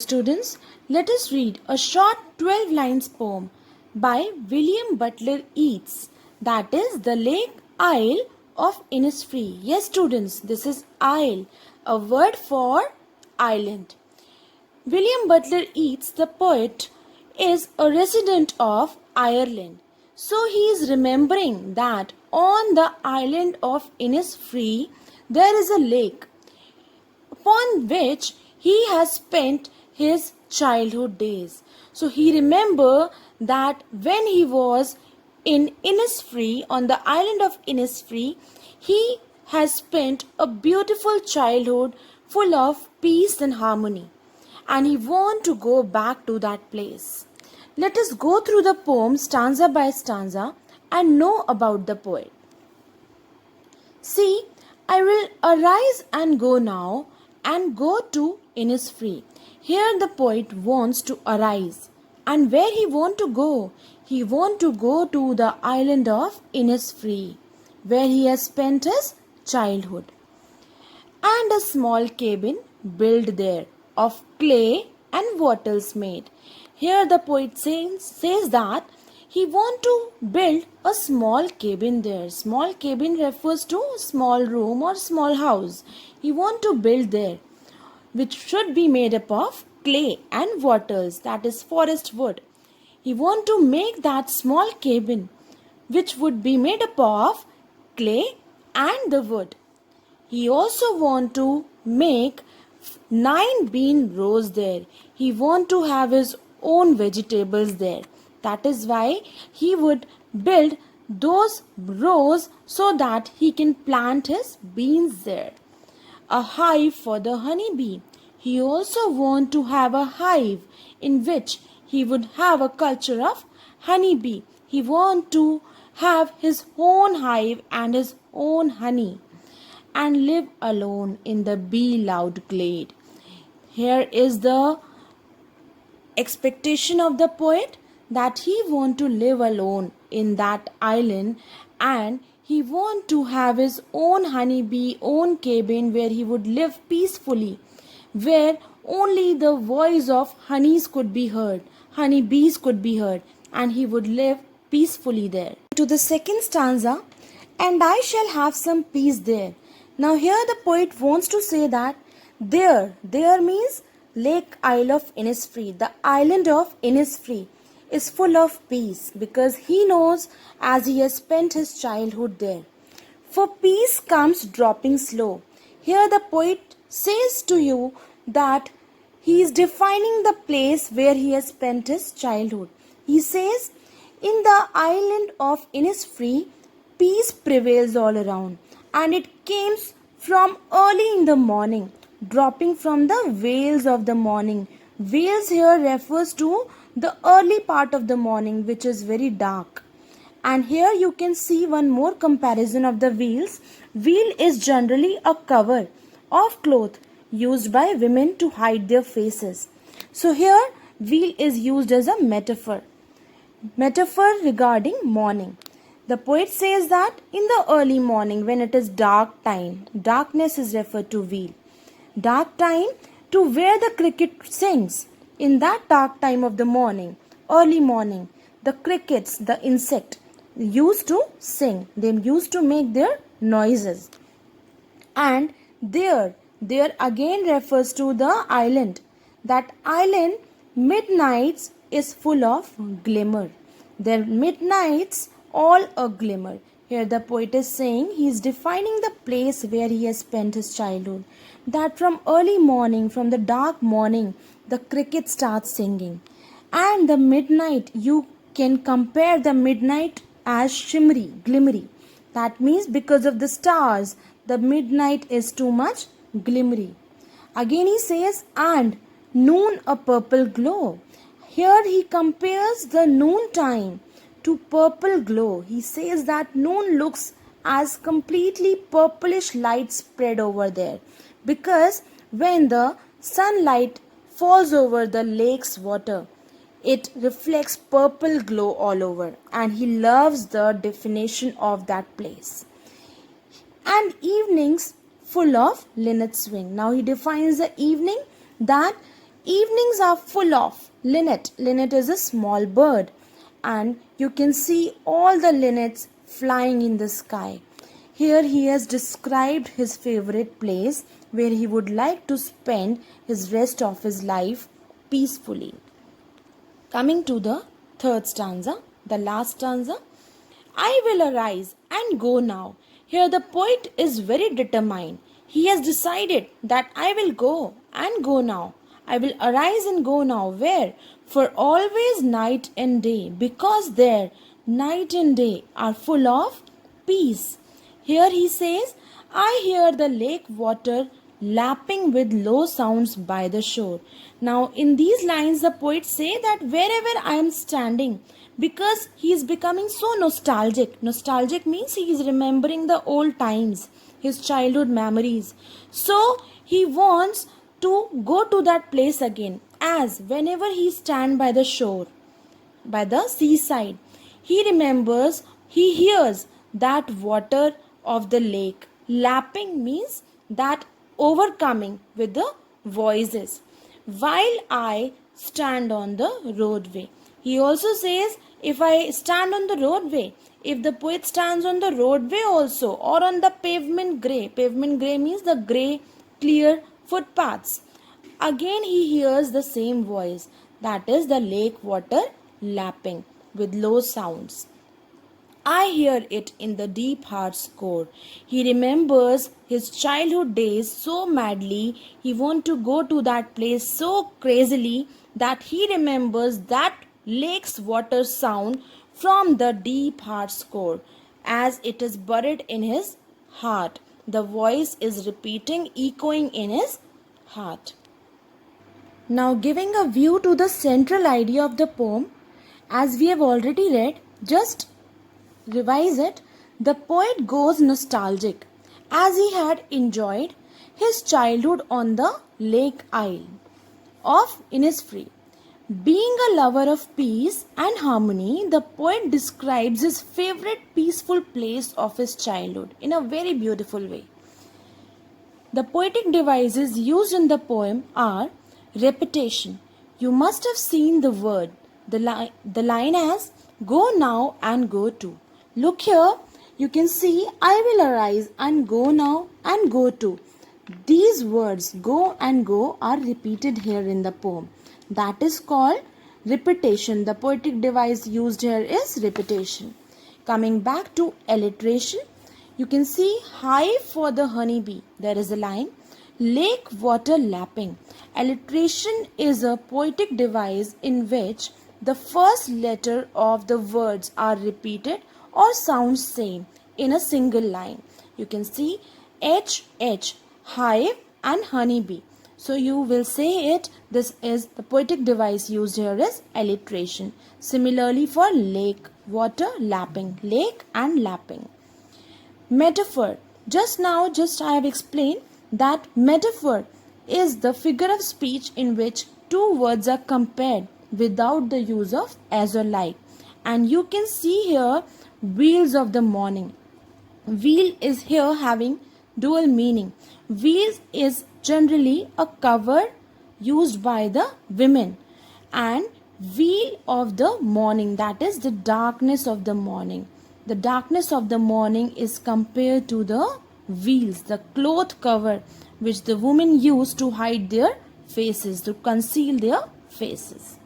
Students, let us read a short 12 lines poem by William Butler Yeats, that is The Lake Isle of Innisfree. Yes students, this is isle, a word for island. William Butler Yeats, the poet, is a resident of Ireland. So he is remembering that on the island of Innisfree there is a lake upon which he has spent his childhood days. So he remember that when he was in Innisfree, on the island of Innisfree, he has spent a beautiful childhood full of peace and harmony, and he want to go back to that place. Let us go through the poem stanza by stanza and know about the poet. See, I will arise and go now and go to Innisfree. Here the poet wants to arise. And where he want to go? He want to go to the island of Innisfree, where he has spent his childhood. And a small cabin built there of clay and wattles made. Here the poet says that he want to build a small cabin there. Small cabin refers to small room or small house. He want to build there, which should be made up of clay and wattles, that is forest wood. He want to make that small cabin which would be made up of clay and the wood. He also want to make 9 bean rows there. He want to have his own vegetables there. That is why he would build those rows so that he can plant his beans there. A hive for the honeybee. He also want to have a hive in which he would have a culture of honeybee. He want to have his own hive and his own honey and live alone in the bee-loud glade. Here is the expectation of the poet, that he want to live alone in that island, and he want to have his own honeybee, own cabin where he would live peacefully, where only the voice of honeybees could be heard, and he would live peacefully there. To the second stanza, and I shall have some peace there. Now here the poet wants to say that there means Lake Isle of Innisfree, the island of Innisfree is full of peace, because he knows as he has spent his childhood there. For peace comes dropping slow. Here the poet says to you that he is defining the place where he has spent his childhood. He says, in the island of Innisfree, peace prevails all around, and it comes from early in the morning, dropping from the veils of the morning. Veils here refers to the early part of the morning, which is very dark. And here you can see one more comparison of the veils. Veil is generally a cover of cloth used by women to hide their faces. So here veil is used as a metaphor regarding morning. The poet says that in the early morning, when it is dark time, darkness is referred to veil. Dark time to where the cricket sings. In that dark time of the morning, early morning, the crickets, the insect, used to sing. They used to make their noises. And there again refers to the island. That island, midnights, is full of glimmer. Their midnights all a glimmer. Here the poet is saying, he is defining the place where he has spent his childhood. That from early morning, from the dark morning, the cricket starts singing. And the midnight, you can compare the midnight as shimmery, glimmery. That means because of the stars, the midnight is too much glimmery. Again he says, and noon a purple glow. Here he compares the noon time to purple glow. He says that noon looks as completely purplish light spread over there, because when the sunlight falls over the lake's water, it reflects purple glow all over, and he loves the definition of that place. And evenings full of linnet swing. Now he defines the evening, that Evenings are full of linnet. Linnet is a small bird, and you can see all the linnets flying in the sky. Here he has described his favorite place where he would like to spend his rest of his life peacefully. Coming to the third stanza, the last stanza. I will arise and go now. Here the poet is very determined. He has decided that I will go and go now. I will arise and go now. Where? For always night and day, because there night and day are full of peace. Here he says, I hear the lake water lapping with low sounds by the shore. Now in these lines the poet say that wherever I am standing, because he is becoming so nostalgic. Nostalgic means he is remembering the old times, his childhood memories. So he wants to go to that place again, as whenever he stand by the shore, by the seaside, he remembers, he hears that water of the lake. Lapping means that overcoming with the voices. While I stand on the roadway. He also says, if I stand on the roadway, if the poet stands on the roadway also, or on the pavement grey means the grey clear footpaths, again he hears the same voice, that is the lake water lapping with low sounds. I hear it in the deep heart's core. He remembers his childhood days so madly, he wants to go to that place so crazily that he remembers that lake's water sound from the deep heart's core, as it is buried in his heart. The voice is repeating, echoing in his heart. Now giving a view to the central idea of the poem, as we have already read, just revise it. The poet goes nostalgic, as he had enjoyed his childhood on the lake isle of Innisfree. Being a lover of peace and harmony, the poet describes his favorite peaceful place of his childhood in a very beautiful way. The poetic devices used in the poem are repetition. You must have seen the word. The line as go now and go to. Look here, you can see I will arise and go now and go to. These words go and go are repeated here in the poem. That is called repetition. The poetic device used here is repetition. Coming back to alliteration, you can see hive for the honeybee. There is a line. Lake water lapping. Alliteration is a poetic device in which the first letter of the words are repeated or sound same in a single line. You can see HH, hive and honeybee. So you will say it, this is the poetic device used here is alliteration. Similarly for lake, water lapping, lake and lapping. Metaphor. Just now, I have explained that metaphor is the figure of speech in which two words are compared without the use of as or like. And you can see here wheels of the morning. Wheel is here having dual meaning. Wheels is generally a cover used by the women, and wheel of the morning, that is the darkness of the morning. The darkness of the morning is compared to the wheels, the cloth cover which the women use to hide their faces, to conceal their faces.